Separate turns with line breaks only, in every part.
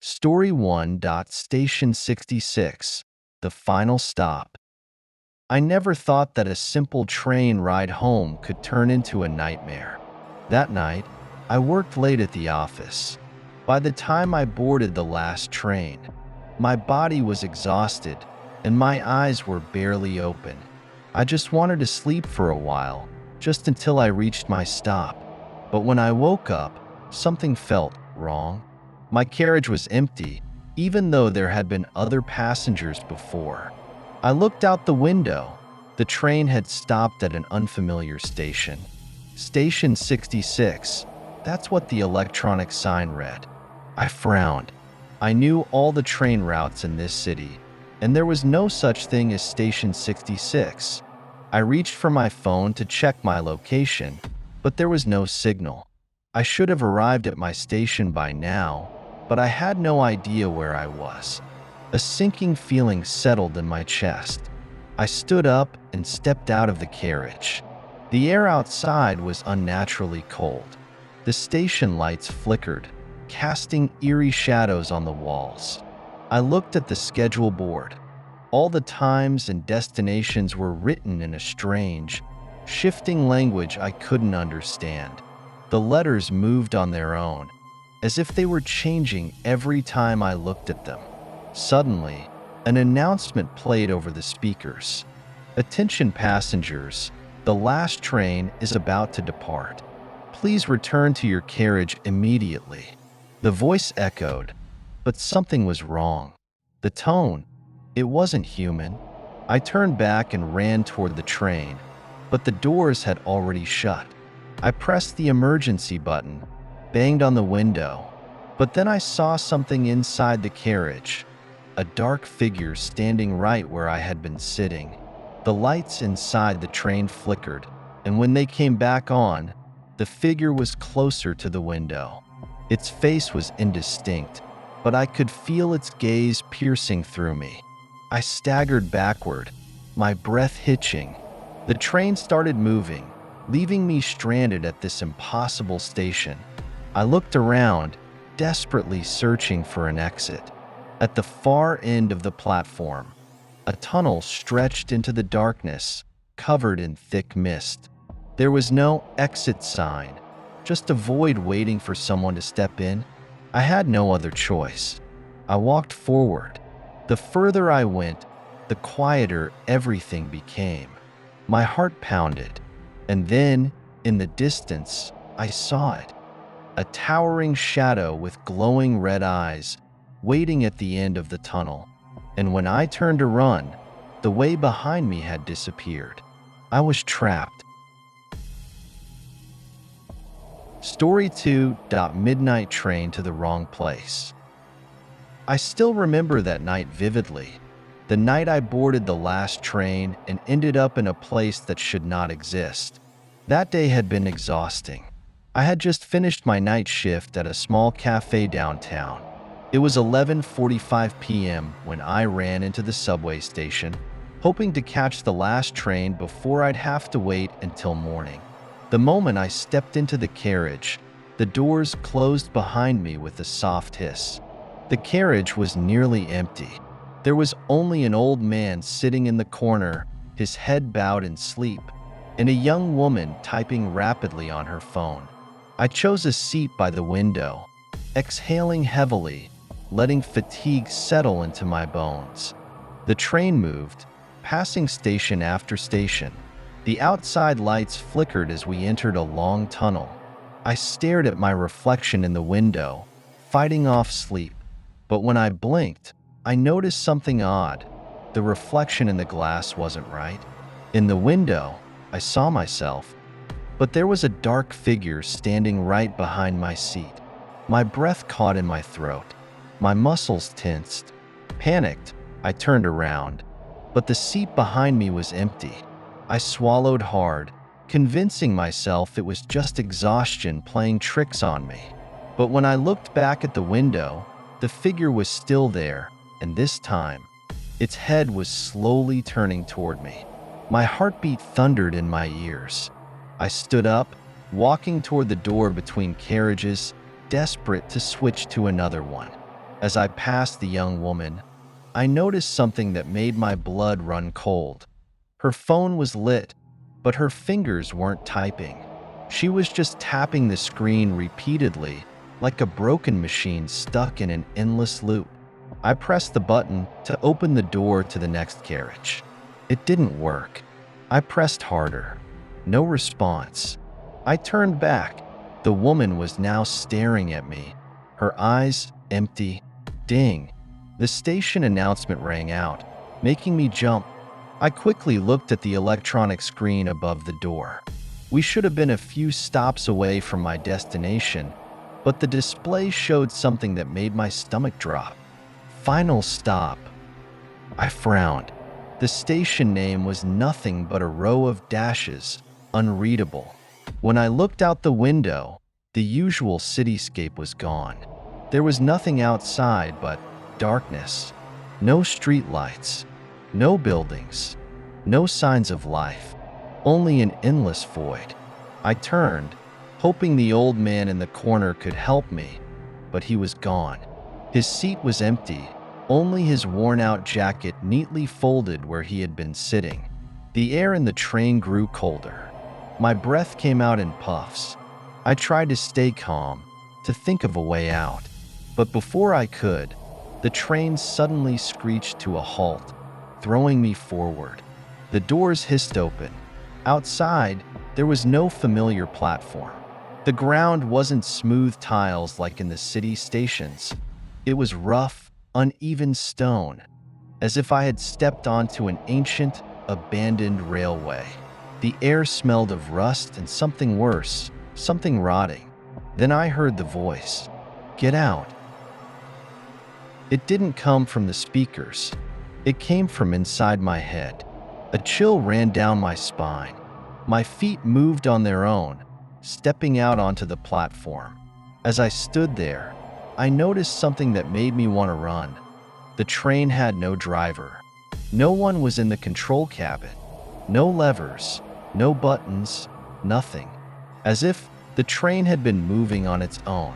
Story 1. Station 66. The Final Stop. I never thought that a simple train ride home could turn into a nightmare. That night, I worked late at the office. By the time I boarded the last train, my body was exhausted and my eyes were barely open. I just wanted to sleep for a while, just until I reached my stop. But when I woke up, something felt wrong. My carriage was empty, even though there had been other passengers before. I looked out the window. The train had stopped at an unfamiliar station. Station 66. That's what the electronic sign read. I frowned. I knew all the train routes in this city, and there was no such thing as Station 66. I reached for my phone to check my location, but there was no signal. I should have arrived at my station by now, but I had no idea where I was. A sinking feeling settled in my chest. I stood up and stepped out of the carriage. The air outside was unnaturally cold. The station lights flickered, casting eerie shadows on the walls. I looked at the schedule board. All the times and destinations were written in a strange, shifting language I couldn't understand. The letters moved on their own, as if they were changing every time I looked at them. Suddenly, an announcement played over the speakers. "Attention passengers, the last train is about to depart. Please return to your carriage immediately." The voice echoed, but something was wrong. The tone, it wasn't human. I turned back and ran toward the train, but the doors had already shut. I pressed the emergency button, banged on the window, but then I saw something inside the carriage. A dark figure standing right where I had been sitting. The lights inside the train flickered, and when they came back on, the figure was closer to the window. Its face was indistinct, but I could feel its gaze piercing through me. I staggered backward, my breath hitching. The train started moving, leaving me stranded at this impossible station. I looked around, desperately searching for an exit. At the far end of the platform, a tunnel stretched into the darkness, covered in thick mist. There was no exit sign, just a void waiting for someone to step in. I had no other choice. I walked forward. The further I went, the quieter everything became. My heart pounded, and then, in the distance, I saw it. A towering shadow with glowing red eyes, waiting at the end of the tunnel. And when I turned to run, the way behind me had disappeared. I was trapped. Story 2. Midnight train to the wrong place. I still remember that night vividly. The night I boarded the last train and ended up in a place that should not exist. That day had been exhausting. I had just finished my night shift at a small cafe downtown. It was 11:45 p.m. when I ran into the subway station, hoping to catch the last train before I'd have to wait until morning. The moment I stepped into the carriage, the doors closed behind me with a soft hiss. The carriage was nearly empty. There was only an old man sitting in the corner, his head bowed in sleep, and a young woman typing rapidly on her phone. I chose a seat by the window, exhaling heavily, letting fatigue settle into my bones. The train moved, passing station after station. The outside lights flickered as we entered a long tunnel. I stared at my reflection in the window, fighting off sleep. But when I blinked, I noticed something odd. The reflection in the glass wasn't right. In the window, I saw myself, but there was a dark figure standing right behind my seat. My breath caught in my throat. My muscles tensed. Panicked, I turned around, but the seat behind me was empty. I swallowed hard, convincing myself it was just exhaustion playing tricks on me. But when I looked back at the window, the figure was still there, and this time, its head was slowly turning toward me. My heartbeat thundered in my ears. I stood up, walking toward the door between carriages, desperate to switch to another one. As I passed the young woman, I noticed something that made my blood run cold. Her phone was lit, but her fingers weren't typing. She was just tapping the screen repeatedly, like a broken machine stuck in an endless loop. I pressed the button to open the door to the next carriage. It didn't work. I pressed harder. No response. I turned back. The woman was now staring at me, her eyes empty. Ding! The station announcement rang out, making me jump. I quickly looked at the electronic screen above the door. We should have been a few stops away from my destination, but the display showed something that made my stomach drop. Final stop. I frowned. The station name was nothing but a row of dashes, unreadable. When I looked out the window, the usual cityscape was gone. There was nothing outside but darkness. No streetlights, no buildings, no signs of life, only an endless void. I turned, hoping the old man in the corner could help me, but he was gone. His seat was empty, only his worn-out jacket neatly folded where he had been sitting. The air in the train grew colder. My breath came out in puffs. I tried to stay calm, to think of a way out. But before I could, the train suddenly screeched to a halt, throwing me forward. The doors hissed open. Outside, there was no familiar platform. The ground wasn't smooth tiles like in the city stations. It was rough, uneven stone, as if I had stepped onto an ancient, abandoned railway. The air smelled of rust and something worse, something rotting. Then I heard the voice, "Get out." It didn't come from the speakers. It came from inside my head. A chill ran down my spine. My feet moved on their own, stepping out onto the platform. As I stood there, I noticed something that made me want to run. The train had no driver. No one was in the control cabin. No levers, no buttons, nothing. As if the train had been moving on its own.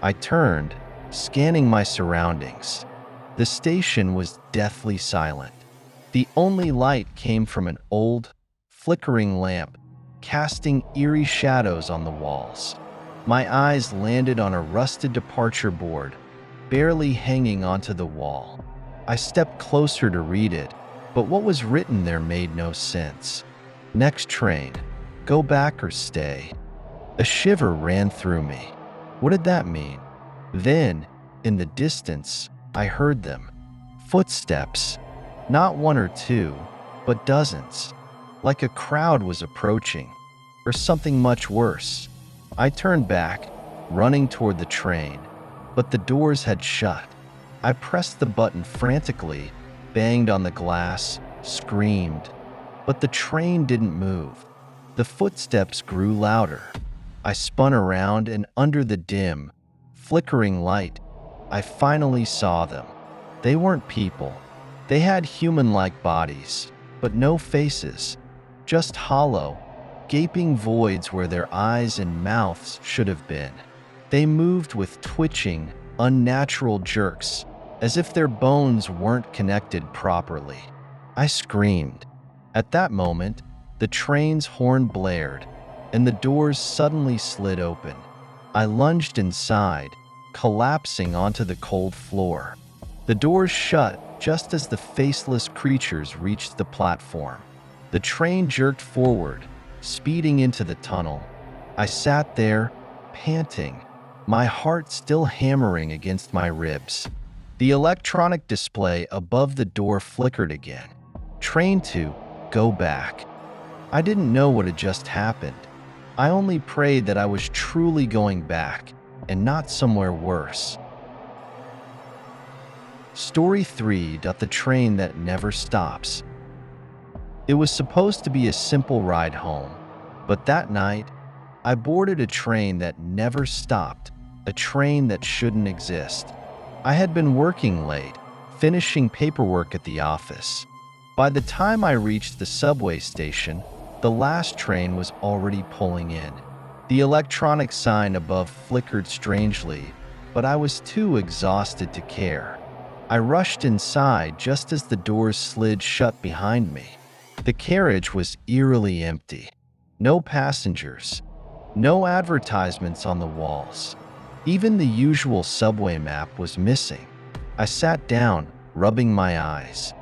I turned, scanning my surroundings. The station was deathly silent. The only light came from an old, flickering lamp, casting eerie shadows on the walls. My eyes landed on a rusted departure board, barely hanging onto the wall. I stepped closer to read it, but what was written there made no sense. Next train, go back or stay. A shiver ran through me. What did that mean? Then, in the distance, I heard them. Footsteps. Not one or two, but dozens. Like a crowd was approaching, or something much worse. I turned back, running toward the train, but the doors had shut. I pressed the button frantically, banged on the glass, screamed, but the train didn't move. The footsteps grew louder. I spun around, and under the dim, flickering light, I finally saw them. They weren't people. They had human-like bodies, but no faces, just hollow, gaping voids where their eyes and mouths should have been. They moved with twitching, unnatural jerks, as if their bones weren't connected properly. I screamed. At that moment, the train's horn blared, and the doors suddenly slid open. I lunged inside, collapsing onto the cold floor. The doors shut just as the faceless creatures reached the platform. The train jerked forward, speeding into the tunnel. I sat there, panting, my heart still hammering against my ribs. The electronic display above the door flickered again. Train to go back. I didn't know what had just happened. I only prayed that I was truly going back and not somewhere worse. Story 3. The Train That Never Stops. It was supposed to be a simple ride home, but that night, I boarded a train that never stopped, a train that shouldn't exist. I had been working late, finishing paperwork at the office. By the time I reached the subway station, the last train was already pulling in. The electronic sign above flickered strangely, but I was too exhausted to care. I rushed inside just as the doors slid shut behind me. The carriage was eerily empty. No passengers. No advertisements on the walls. Even the usual subway map was missing. I sat down, rubbing my eyes.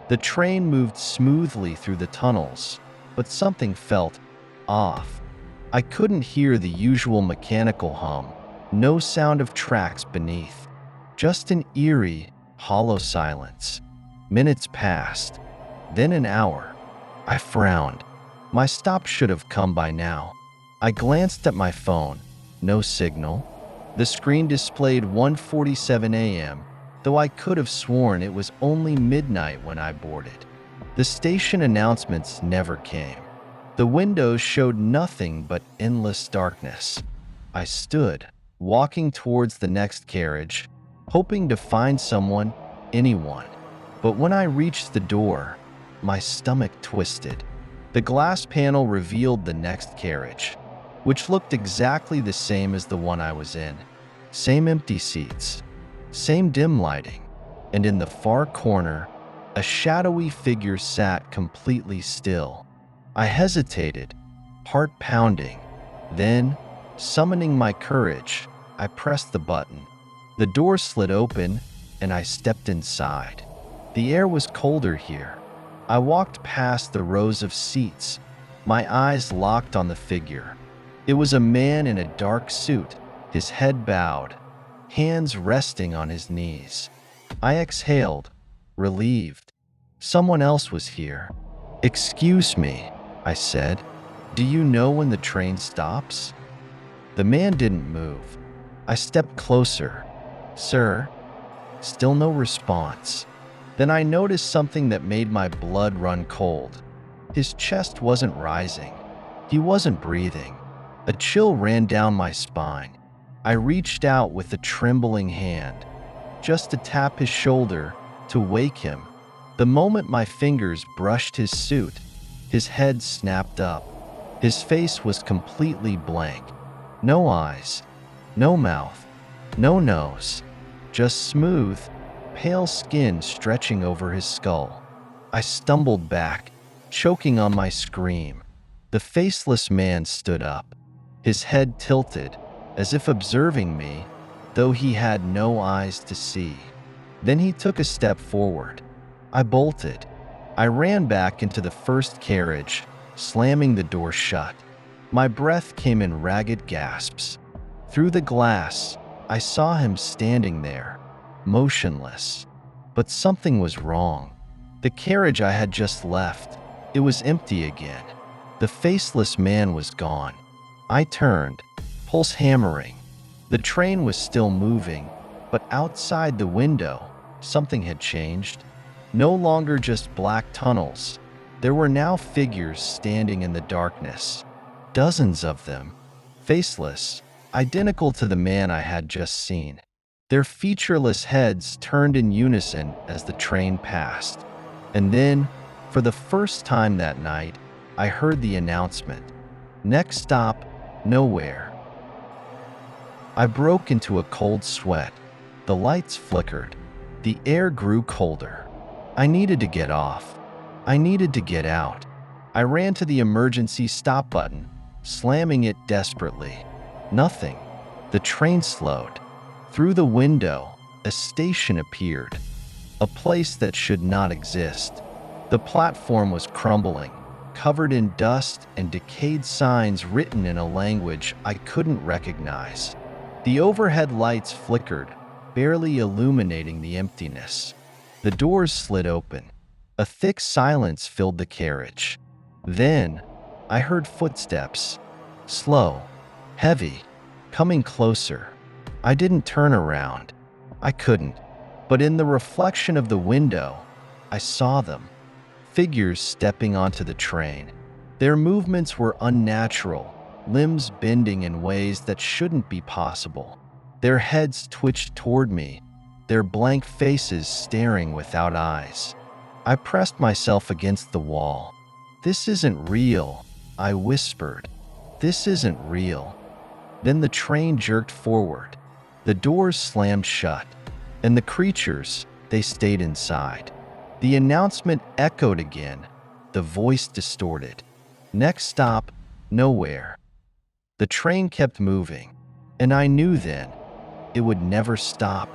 The train moved smoothly through the tunnels, but something felt off. I couldn't hear the usual mechanical hum. No sound of tracks beneath. Just an eerie, hollow silence. Minutes passed, then an hour. I frowned. My stop should have come by now. I glanced at my phone. No signal. The screen displayed 1:47 a.m., though I could have sworn it was only midnight when I boarded. The station announcements never came. The windows showed nothing but endless darkness. I stood, walking towards the next carriage, hoping to find someone, anyone. But when I reached the door, my stomach twisted. The glass panel revealed the next carriage, which looked exactly the same as the one I was in. Same empty seats, same dim lighting, and in the far corner, a shadowy figure sat completely still. I hesitated, heart pounding. Then, summoning my courage, I pressed the button. The door slid open, and I stepped inside. The air was colder here. I walked past the rows of seats, my eyes locked on the figure. It was a man in a dark suit, his head bowed, hands resting on his knees. I exhaled, relieved. Someone else was here. "Excuse me," I said. "Do you know when the train stops?" The man didn't move. I stepped closer. "Sir?" Still no response. Then I noticed something that made my blood run cold. His chest wasn't rising. He wasn't breathing. A chill ran down my spine. I reached out with a trembling hand, just to tap his shoulder, to wake him. The moment my fingers brushed his suit, his head snapped up. His face was completely blank. No eyes, no mouth, no nose, just smooth, pale skin stretching over his skull. I stumbled back, choking on my scream. The faceless man stood up, his head tilted, as if observing me, though he had no eyes to see. Then he took a step forward. I bolted. I ran back into the first carriage, slamming the door shut. My breath came in ragged gasps. Through the glass, I saw him standing there, motionless. But something was wrong. The carriage I had just left, it was empty again. The faceless man was gone. I turned, pulse hammering. The train was still moving, but outside the window, something had changed. No longer just black tunnels. There were now figures standing in the darkness. Dozens of them, faceless, identical to the man I had just seen. Their featureless heads turned in unison as the train passed. And then, for the first time that night, I heard the announcement. Next stop, nowhere. I broke into a cold sweat. The lights flickered. The air grew colder. I needed to get off. I needed to get out. I ran to the emergency stop button, slamming it desperately. Nothing. The train slowed. Through the window, a station appeared. A place that should not exist. The platform was crumbling, covered in dust and decayed signs written in a language I couldn't recognize. The overhead lights flickered, barely illuminating the emptiness. The doors slid open. A thick silence filled the carriage. Then, I heard footsteps. Slow, heavy, coming closer. I didn't turn around. I couldn't. But in the reflection of the window, I saw them. Figures stepping onto the train. Their movements were unnatural, limbs bending in ways that shouldn't be possible. Their heads twitched toward me, their blank faces staring without eyes. I pressed myself against the wall. "This isn't real," I whispered. "This isn't real." Then the train jerked forward. The doors slammed shut, and the creatures, they stayed inside. The announcement echoed again, the voice distorted. Next stop, nowhere. The train kept moving, and I knew then it would never stop.